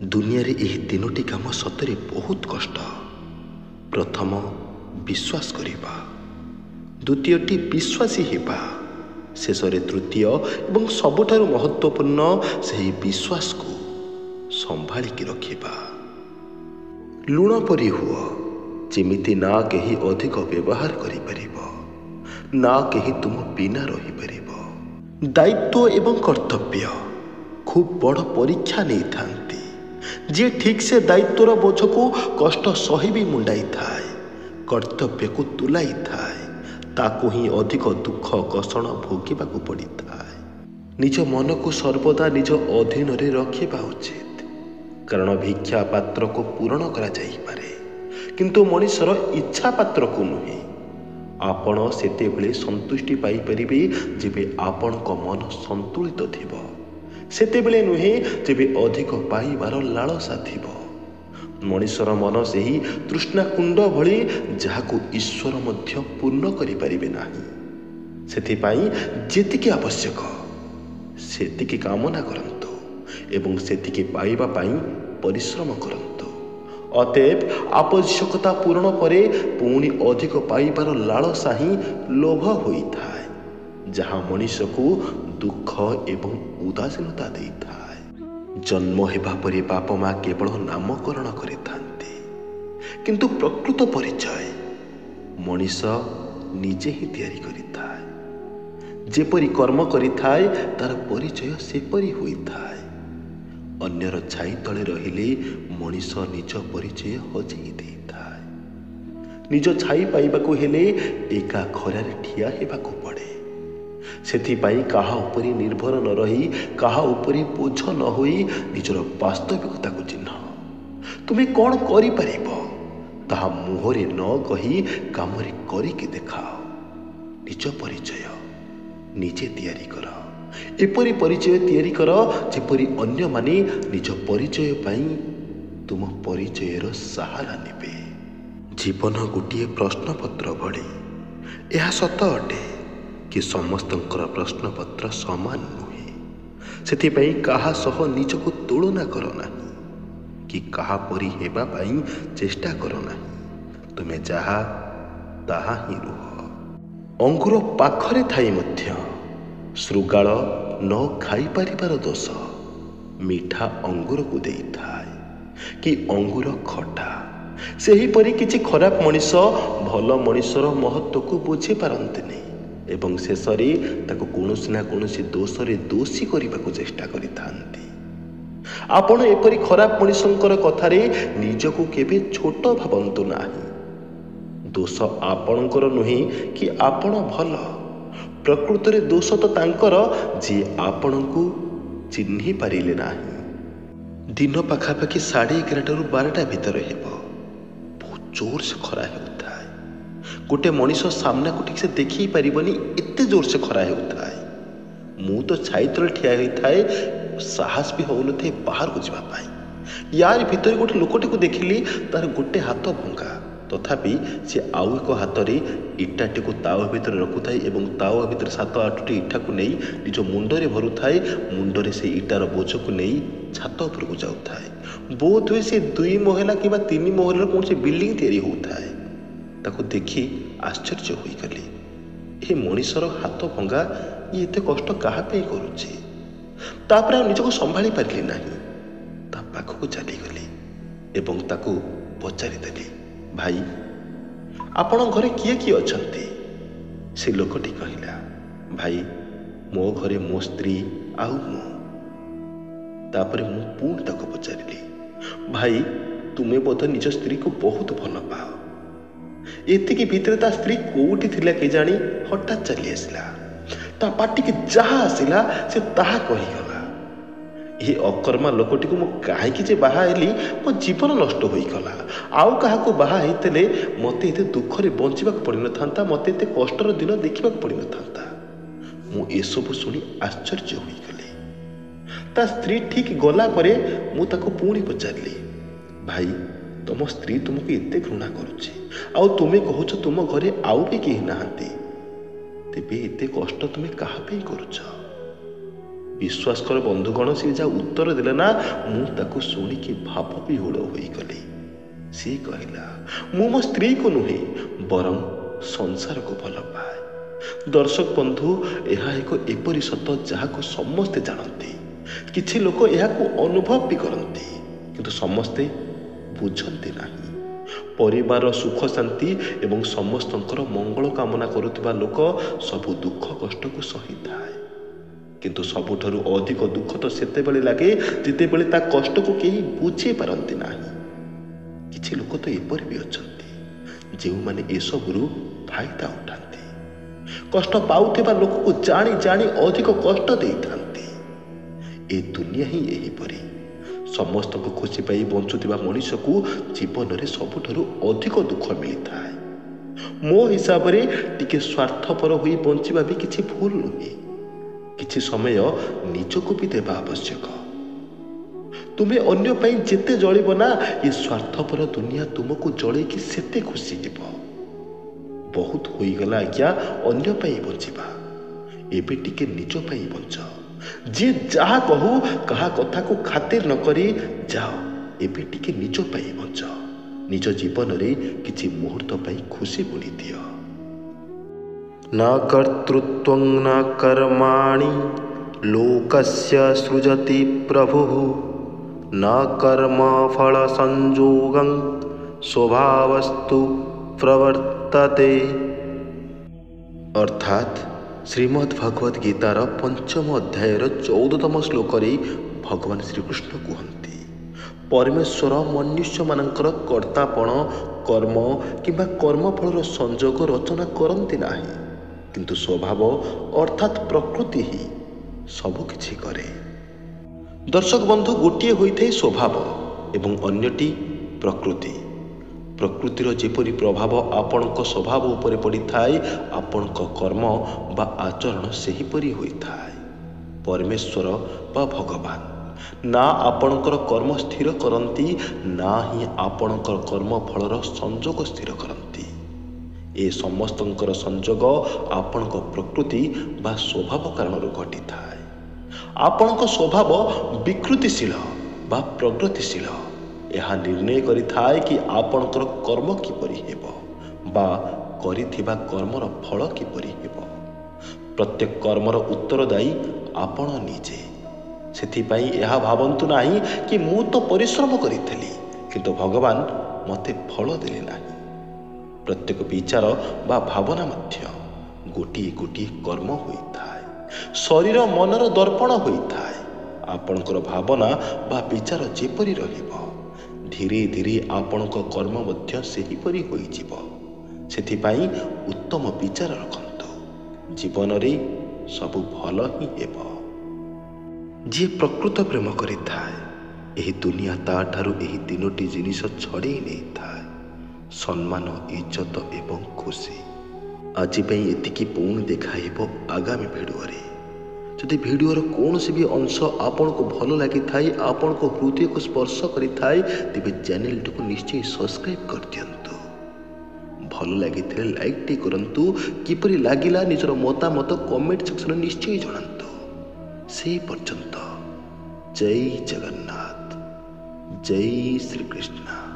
दुनिया रे एही तीनोटी काम सतरे बहुत कष्ट। प्रथम विश्वास करिबा, द्वितीयटी विश्वासी हेबा, शेषरे तृतीय एवं सबुठारु महत्वपूर्ण सही विश्वास को संभाळिकी रखिबा। लुण परि हुआ जेमिति ना केही अधिक व्यवहार करि परिबो, ना केही तुम बिना रही परिबो। दायित्व एवं कर्तव्य खूब बड़ परीक्षा नहीं थांती। जे ठीक से दायित्वर बोझ को कष्ट सही भी मुंडाई थाए, कर्तव्य को तुलाई थाए, ताकू ही अधिक दुख कषण भोगिबा को पड़ी थाए। निज मन को सर्वदा निज अधीन रे रखिबा उचित, कारण भिक्षा पात्र को पूरण करा जाई पारे, किंतु मनुष्यर इच्छा पात्र को नुहे। आपण सेते बेले संतुष्टि पाई परिबे जेबे आपण को मन संतुलित थिबो, सेते बेले नुहे जेबे अधिक पाइबार लालसा थिबो। मनुष्यर मन सेही तृष्णा कुंड भली जहाकू ईश्वर मध्य पूर्ण करि परिबे नाही। सेथिपाई जेतिके आवश्यक सेतिके कामना करंतु एवं सेतिके पाइबा पाई परिश्रम करंतु। अतएव आवश्यकता पूर्ण परे पुणी अधिक पाइबार लालसा ही लोभ होइथाए, जहाँ मनुष्य को दुख एवं उदासीनता देइथाए। जन्म हेबा परे बाप माँ केवल नामकरण करिथांती, किंतु प्रकृत परिचय मनुष्य निजे ही तैयारी करिथाए। जेपरि कर्म करिथाए तार परिचय सेपरि होइथाए। अन्यर छाई तले रहिले मनुष्य निज परिचय हजेई देइथाए। निज छाई पाइबाकू हेले एका खरारे ठिया हेबाकू पड़े। सेथिपाई काहा उपरि निर्भर न रही, काहा उपरि बोझ न होई निजर वास्तविकता को चिन्ह। तुमे कौन करि परिबो ताहा मुहरे न कही कामरे करिके देखाओ। निज परिचय निजे तैयारी कर। एपरि परिचय तैयारी कर जेपरि अन्य माने निज परिचय पाई तुम परिचयर सहारा नेबे। जीवन गोटे प्रश्नपत्र भली। यह सत अटे कि समस्तंकर प्रश्नपत्र समान नुहे। सेथिपाई काहा सह निजको तुलना करो नाही कि काहा परि हेबा पाई चेष्टा करो नाही। तुमे जहा ताहा ही रुह। अंगुर पाखरे थाई मध्य श्रुगाल न खाई पारिबार दोष मीठा अंगुर को देई थाए कि अंगुर खटा। सेही परि किछि खराब मनुष्य भल मनुष्यर महत्व को बुझी पारंतिनि एवं शेषरे ताको कोनोसी ना कोनोसी दोषरे दोषी करबाकू चेष्टा करिथांती। आपण एपरि खराब मनुष्यंकर कथारे निजको केबे छोट भाबंतु नाही। दोष आपणकर नुहे कि आपण भल। प्रकृत रे दोष तो तांकर जे आपणको चिन्हि पारिले नाही। दिन पाखापाखि 11:30 रु 12टा भितर हेबो। बहुत जोर से खरा हेउथाए। गोटे मनुष्य सामना को ठीक से देखी पारिबनी एते जोर से खरा हेउथाए। मु तो छाई तले ठिया होइथाए, साहस भी होउनथे बाहर को जिबा पाई। यार भितर गोटे लोकटी को देखिली तार गोटे हाथ भंगा, तथापि से आउ एक हाथ रे इटाटी को तावा भितर रखुथाए एवं तावा भितर 7-8टी इटा को नहीं निज मुंडरे भरुथाए। मुंडरे से इटार बोझ को नहीं छात उपर को जाउथाए। बोध हुए से 2 महला कि 3 महला कौन से बिल्डिंग तैयारी होउथाए। ताको देखी आश्चर्य होई गली। ए मनुष्यर हाथ भंगा ये एते कष्ट कहा पे करूची। तापर निजको संभाली पारिली नाही। ता पाखको चली गली एवं ताको पचारि देली, भाई आपण घरे किए किए अछंती? से लोकटी कहिला, भाई मो घरे मो स्त्री आउ मु। तापर मु पुणी ताको पचारिली, भाई तुमे बोध निज स्त्री को बहुत भल पाओ। एतिकी भितर ता स्त्री कोउठी थिला के जानी हठात चली आसला। ता पाटी के जहा आसिला से ताहा कहिगला। ये अकर्मा लोकटी को मु काहेकि जे बाहा हेली मो जीवन नष्ट होई गला। आउ काहाको बाहा हेतले मते एते दुख रे बंचिबा पड़ी न थांता, मते एते कष्टर दिन देखिबा पड़ी न थांता। मु ए सब सुनी आश्चर्य होई गली। ता स्त्री ठीक गला परे मु ताको पुणी पचारली, भाई तुम स्त्री तुमको एते घृणा करुची, आउ तुमे कहूछ तुम घरे आउ भी केही नाहांती, तेबे एते कष्ट तुमे काहा पे करुछ? विश्वास कर बंधुगण, सी जहाँ उत्तर देले ना, मु ताकू शुणिकी भाव विहुल होगली। सी कहला, मु मो स्त्री को नुहे बरं संसार को भल पाए। दर्शक बंधु, यह एक एपरी सत जहाँ समस्ते जानती, किछि लोक यह अनुभव भी करती, किंतु समस्ते बुझती नहीं। परिवार सुख शांति एवं समस्तंकर मंगल कामना करुवा लोक सबु दुख कष्ट को सही थाए, किंतु सबुठारु अधिक दुख तो सेतेबेले लागे जितेबेले ता कष्ट को केही बुझी पारंती नाही। किछि लोक तो एपरि भी अछंती जे माने एसबुरु फायदा उठाती, कष्ट पाउथिबा लोक को जानी जानी अधिक कष्ट देइथांती। ए दुनिया ही एहीपरि समस्त को खुशी पाई बंचुथिबा मनुष्य को जीवन में सबुठारु अधिक दुख मिलता है। मो हिसाब रे टिके स्वार्थपर होई बंचिबा भी किछि भूल नुहे। किछि समय निजको भी देबा आवश्यक। तुमे अन्य पाई जेते जळिबो ना, ये स्वार्थपर दुनिया तुमको जळेकी सेते खुशी हेबो। बहुत होई गला आज्ञा अन्य पाई बंचिबा, एबे टिके निज पाई बंच। जे जहा कहू कहा कथा को खातिर न करी जाओ, एबे टिके निज पाई बंच। निज जीवन रे किछि मुहूर्त पाई खुशी बुणी दियो। न कर्तृत्वं न कर्माणि लोकस्य सृजति प्रभुः, न कर्म फल संयोगं स्वभावस्तु प्रवर्तते। अर्थात श्रीमद् भगवद गीतार 5म अध्यायर 14तम श्लोक भगवान श्रीकृष्ण कहते, परमेश्वर मनुष्य मानकर कर्तापण कर्म किंबा कर्मफल संयोग रचना करती नाही, किंतु स्वभाव अर्थात प्रकृति ही सबकिछि करे। दर्शक बंधु, गोटे होइथाय स्वभाव एवं अन्यटी प्रकृति। प्रकृतिर जेपरि प्रभाव आपणक स्वभाव उपरे पड़ी थाए, आपणक कर्म बा आचरण सेहीपरि होइथाए। परमेश्वर बा भगवान ना आपणकर कर्म स्थिर करती, ना ही आपणकर कर्म फलर संयोग स्थिर करती। ए समस्तंकर संयोग आपणक प्रकृति बा स्वभाव कारण घटी थाए। आपणक स्वभाव विकृतिशील बा प्रगतिशील, यह निर्णय करिथाए कि आपणकर कर्म किपरि हेबो बा करिथिबा कर्मर फल किपरि हेबो। प्रत्येक कर्मर उत्तरदायी आपण निजे। सेथिपाई यह भावन्तु नाही कि मु तो परिश्रम करिथली किंतु भगवान मते फल देले नाही। प्रत्येक विचार बा भावना मध्य गोटिए गोटिए कर्म होइथाए। शरीर मनर दर्पण होइथाए। आपणकर भावना बा विचार जेपरि रहिबो, धीरे धीरे आपणक कर्म मध्य सेहीपरि होइजिब। सेथिपाई उत्तम विचार रखन्तु, जीवन रे सबु भल ही हेबो। जे प्रकृत प्रेम करिथाए, एही दुनिया ताठारु एही तीनोटी जिनिस छड़ेई नै थाए, सम्मान, इज्जत एवं खुशी। आज पई एतिकी पुणी देखाइबो आगामी भिडियोरे। जदि भिडियोर कौन भी अंश आपण को भल लगी थाए, आपण को हृदय को स्पर्श करि थाए, तेबे चैनल को निश्चय सब्सक्राइब कर दियंतु। भल लगी लाइक टे करंतु। किपरि लागिला निजर मतामत कमेंट सेक्शन निश्चय जणांतु। से पर्यंत जय जगन्नाथ, जय श्री कृष्ण।